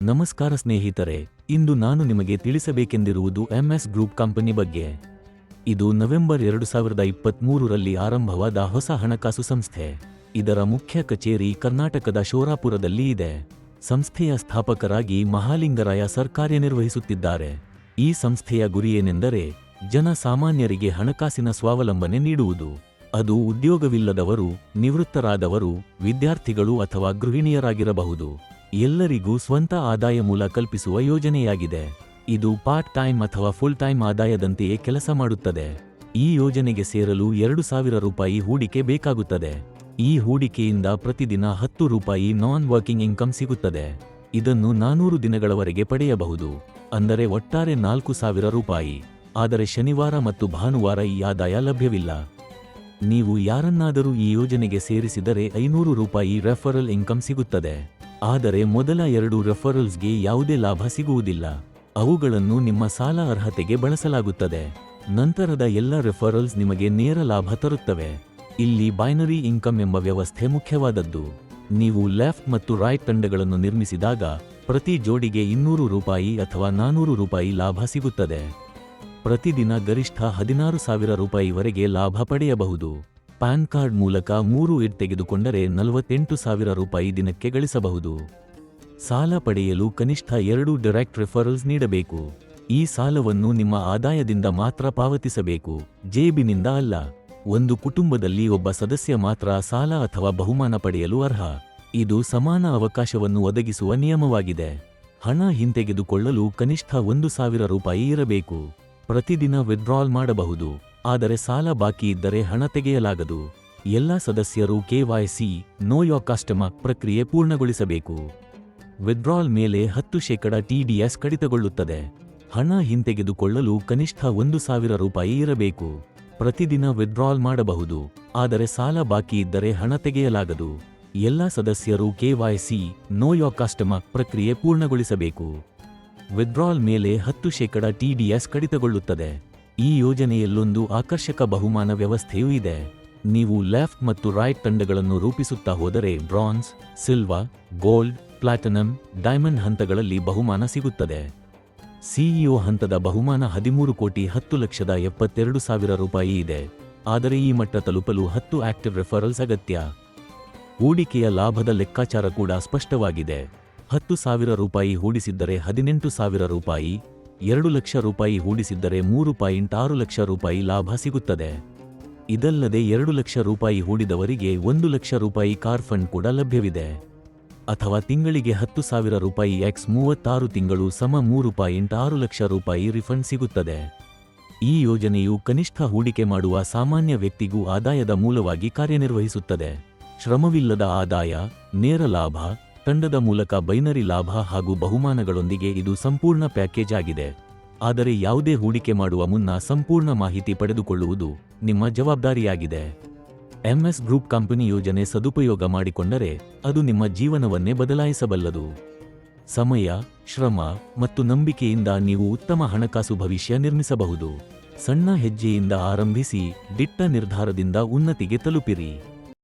ನಮಸ್ಕಾರ ಸ್ನೇಹಿತರೆ, ಇಂದು ನಾನು ನಿಮಗೆ ತಿಳಿಸಬೇಕೆಂದಿರುವುದು ಎಂಎಸ್ ಗ್ರೂಪ್ ಕಂಪನಿ ಬಗ್ಗೆ. ಇದು ನವೆಂಬರ್ 2023ರಲ್ಲಿ ಆರಂಭವಾದ ಹೊಸ ಹಣಕಾಸು ಸಂಸ್ಥೆ. ಇದರ ಮುಖ್ಯ ಕಚೇರಿ ಕರ್ನಾಟಕದ ಶೋರಾಪುರದಲ್ಲಿ ಇದೆ. ಸಂಸ್ಥೆಯ ಸ್ಥಾಪಕರಾಗಿ ಮಹಾಲಿಂಗರಾಯ ಸರ್ ಕಾರ್ಯನಿರ್ವಹಿಸುತ್ತಿದ್ದಾರೆ. ಈ ಸಂಸ್ಥೆಯ ಗುರಿಯೇನೆಂದರೆ ಜನಸಾಮಾನ್ಯರಿಗೆ ಹಣಕಾಸಿನ ಸ್ವಾವಲಂಬನೆ ನೀಡುವುದು. ಅದು ಉದ್ಯೋಗವಿಲ್ಲದವರು, ನಿವೃತ್ತರಾದವರು, ವಿದ್ಯಾರ್ಥಿಗಳು ಅಥವಾ ಗೃಹಿಣಿಯರಾಗಿರಬಹುದು. ಎಲ್ಲರಿಗೂ ಸ್ವಂತ ಆದಾಯ ಮೂಲ ಕಲ್ಪಿಸುವ ಯೋಜನೆಯಾಗಿದೆ. ಇದು ಪಾರ್ಟ್ ಟೈಮ್ ಅಥವಾ ಫುಲ್ ಟೈಮ್ ಆದಾಯದಂತೆಯೇ ಕೆಲಸ ಮಾಡುತ್ತದೆ. ಈ ಯೋಜನೆಗೆ ಸೇರಲು 2,000 ರೂಪಾಯಿ ಹೂಡಿಕೆ ಬೇಕಾಗುತ್ತದೆ. ಈ ಹೂಡಿಕೆಯಿಂದ ಪ್ರತಿದಿನ 10 ರೂಪಾಯಿ ನಾನ್ ವರ್ಕಿಂಗ್ ಇನ್ಕಮ್ ಸಿಗುತ್ತದೆ. ಇದನ್ನು 400 ದಿನಗಳವರೆಗೆ ಪಡೆಯಬಹುದು. ಅಂದರೆ ಒಟ್ಟಾರೆ 4,000 ರೂಪಾಯಿ. ಆದರೆ ಶನಿವಾರ ಮತ್ತು ಭಾನುವಾರ ಈ ಆದಾಯ ಲಭ್ಯವಿಲ್ಲ. ನೀವು ಯಾರನ್ನಾದರೂ ಈ ಯೋಜನೆಗೆ ಸೇರಿಸಿದರೆ 500 ರೂಪಾಯಿ ರೆಫರಲ್ ಇನ್ಕಮ್ ಸಿಗುತ್ತದೆ. ಆದರೆ ಮೊದಲ 2 ರೆಫರಲ್ಸ್ಗೆ ಯಾವುದೇ ಲಾಭ ಸಿಗುವುದಿಲ್ಲ. ಅವುಗಳನ್ನು ನಿಮ್ಮ ಸಾಲ ಅರ್ಹತೆಗೆ ಬಳಸಲಾಗುತ್ತದೆ. ನಂತರದ ಎಲ್ಲ ರೆಫರಲ್ಸ್ ನಿಮಗೆ ನೇರ ಲಾಭ ತರುತ್ತವೆ. ಇಲ್ಲಿ ಬೈನರಿ ಇನ್ಕಮ್ ಎಂಬ ವ್ಯವಸ್ಥೆ ಮುಖ್ಯವಾದದ್ದು. ನೀವು ಲೆಫ್ಟ್ ಮತ್ತು ರೈಟ್ ತಂಡಗಳನ್ನು ನಿರ್ಮಿಸಿದಾಗ ಪ್ರತಿ ಜೋಡಿಗೆ 200 ರೂಪಾಯಿ ಅಥವಾ 400 ರೂಪಾಯಿ ಲಾಭ ಸಿಗುತ್ತದೆ. ಪ್ರತಿದಿನ ಗರಿಷ್ಠ 16,000 ರೂಪಾಯಿವರೆಗೆ ಲಾಭ ಪಡೆಯಬಹುದು. ಪ್ಯಾನ್ ಕಾರ್ಡ್ ಮೂಲಕ 3 ಇಡ್ ತೆಗೆದುಕೊಂಡರೆ 48,000 ರೂಪಾಯಿ ದಿನಕ್ಕೆ ಗಳಿಸಬಹುದು. ಸಾಲ ಪಡೆಯಲು ಕನಿಷ್ಠ 2 ಡೈರೆಕ್ಟ್ ರೆಫರಲ್ಸ್ ನೀಡಬೇಕು. ಈ ಸಾಲವನ್ನು ನಿಮ್ಮ ಆದಾಯದಿಂದ ಮಾತ್ರ ಪಾವತಿಸಬೇಕು, ಜೇಬಿನಿಂದ ಅಲ್ಲ. ಒಂದು ಕುಟುಂಬದಲ್ಲಿ ಒಬ್ಬ ಸದಸ್ಯ ಮಾತ್ರ ಸಾಲ ಅಥವಾ ಬಹುಮಾನ ಪಡೆಯಲು ಅರ್ಹ. ಇದು ಸಮಾನ ಅವಕಾಶವನ್ನು ಒದಗಿಸುವ ನಿಯಮವಾಗಿದೆ. ಹಣ ಹಿಂತೆಗೆದುಕೊಳ್ಳಲು ಕನಿಷ್ಠ 1,000 ರೂಪಾಯಿ ಇರಬೇಕು. ಪ್ರತಿದಿನ ವಿತ್ಡ್ರಾಲ್ ಮಾಡಬಹುದು. ಆದರೆ ಸಾಲ ಬಾಕಿ ಇದ್ದರೆ ಹಣ ತೆಗೆಯಲಾಗದು. ಎಲ್ಲ ಸದಸ್ಯರು KYC ನೋ ಯೋರ್ ಕಸ್ಟಮರ್ ಪ್ರಕ್ರಿಯೆ ಪೂರ್ಣಗೊಳಿಸಬೇಕು. ವಿತ್ಡ್ರಾಲ್ ಮೇಲೆ 10% TDS ಕಡಿತಗೊಳ್ಳುತ್ತದೆ. ಹಣ ಹಿಂತೆಗೆದುಕೊಳ್ಳಲು ಕನಿಷ್ಠ 1,000 ರೂಪಾಯಿ ಇರಬೇಕು. ಪ್ರತಿದಿನ ವಿತ್ಡ್ರಾಲ್ ಮಾಡಬಹುದು. ಆದರೆ ಸಾಲ ಬಾಕಿ ಇದ್ದರೆ ಹಣ ತೆಗೆಯಲಾಗದು. ಎಲ್ಲ ಸದಸ್ಯರು KYC ನೋ ಯೋರ್ ಕಸ್ಟಮರ್ ಪ್ರಕ್ರಿಯೆ ಪೂರ್ಣಗೊಳಿಸಬೇಕು. ವಿತ್ಡ್ರಾಲ್ ಮೇಲೆ 10% TDS ಕಡಿತಗೊಳ್ಳುತ್ತದೆ. ಈ ಯೋಜನೆಯಲ್ಲೊಂದು ಆಕರ್ಷಕ ಬಹುಮಾನ ವ್ಯವಸ್ಥೆಯೂ ಇದೆ. ನೀವು ಲೆಫ್ಟ್ ಮತ್ತು ರೈಟ್ ತಂಡಗಳನ್ನು ರೂಪಿಸುತ್ತಾ ಹೋದರೆ bronze, silver, gold, platinum, diamond ಹಂತಗಳಲ್ಲಿ ಬಹುಮಾನ ಸಿಗುತ್ತದೆ. CEO ಹಂತದ ಬಹುಮಾನ 13,10,72,000 ರೂಪಾಯಿ ಇದೆ. ಆದರೆ ಈ ಮಟ್ಟ ತಲುಪಲು 10 ಆಕ್ಟಿವ್ ರೆಫರಲ್ಸ್ ಅಗತ್ಯ. ಹೂಡಿಕೆಯ ಲಾಭದ ಲೆಕ್ಕಾಚಾರ ಕೂಡ ಸ್ಪಷ್ಟವಾಗಿದೆ. 10,000 ರೂಪಾಯಿ ಹೂಡಿಸಿದ್ದರೆ 18,000 ರೂಪಾಯಿ, 2 ಲಕ್ಷ ರೂಪಾಯಿ ಹೂಡಿಸಿದ್ದರೆ 3.6 ಲಕ್ಷ ರೂಪಾಯಿ ಲಾಭ ಸಿಗುತ್ತದೆ. ಇದಲ್ಲದೆ 2 ಲಕ್ಷ ರೂಪಾಯಿ ಹೂಡಿದವರಿಗೆ 1 ಲಕ್ಷ ರೂಪಾಯಿ ಕಾರ್ ಫಂಡ್ ಕೂಡ ಲಭ್ಯವಿದೆ. ಅಥವಾ ತಿಂಗಳಿಗೆ 10,000 ರೂಪಾಯಿ x 36 ತಿಂಗಳು ಸಮ 3.6 ಲಕ್ಷ ರೂಪಾಯಿ ರಿಫಂಡ್ ಸಿಗುತ್ತದೆ. ಈ ಯೋಜನೆಯು ಕನಿಷ್ಠ ಹೂಡಿಕೆ ಮಾಡುವ ಸಾಮಾನ್ಯ ವ್ಯಕ್ತಿಗೂ ಆದಾಯದ ಮೂಲವಾಗಿ ಕಾರ್ಯನಿರ್ವಹಿಸುತ್ತದೆ. ಶ್ರಮವಿಲ್ಲದ ಆದಾಯ, ನೇರ ಲಾಭ, ತಂಡದ ಮೂಲಕ ಬೈನರಿ ಲಾಭ ಹಾಗೂ ಬಹುಮಾನಗಳೊಂದಿಗೆ ಇದು ಸಂಪೂರ್ಣ ಪ್ಯಾಕೇಜ್ ಆಗಿದೆ. ಆದರೆ ಯಾವುದೇ ಹೂಡಿಕೆ ಮಾಡುವ ಮುನ್ನ ಸಂಪೂರ್ಣ ಮಾಹಿತಿ ಪಡೆದುಕೊಳ್ಳುವುದು ನಿಮ್ಮ ಜವಾಬ್ದಾರಿಯಾಗಿದೆ. ಎಂಎಸ್ ಗ್ರೂಪ್ ಕಂಪನಿ ಯೋಜನೆ ಸದುಪಯೋಗ ಮಾಡಿಕೊಂಡರೆ ಅದು ನಿಮ್ಮ ಜೀವನವನ್ನೇ ಬದಲಾಯಿಸಬಲ್ಲದು. ಸಮಯ, ಶ್ರಮ ಮತ್ತು ನಂಬಿಕೆಯಿಂದ ನೀವು ಉತ್ತಮ ಹಣಕಾಸು ಭವಿಷ್ಯ ನಿರ್ಮಿಸಬಹುದು. ಸಣ್ಣ ಹೆಜ್ಜೆಯಿಂದ ಆರಂಭಿಸಿ ದಿಟ್ಟ ನಿರ್ಧಾರದಿಂದ ಉನ್ನತಿಗೆ ತಲುಪಿರಿ.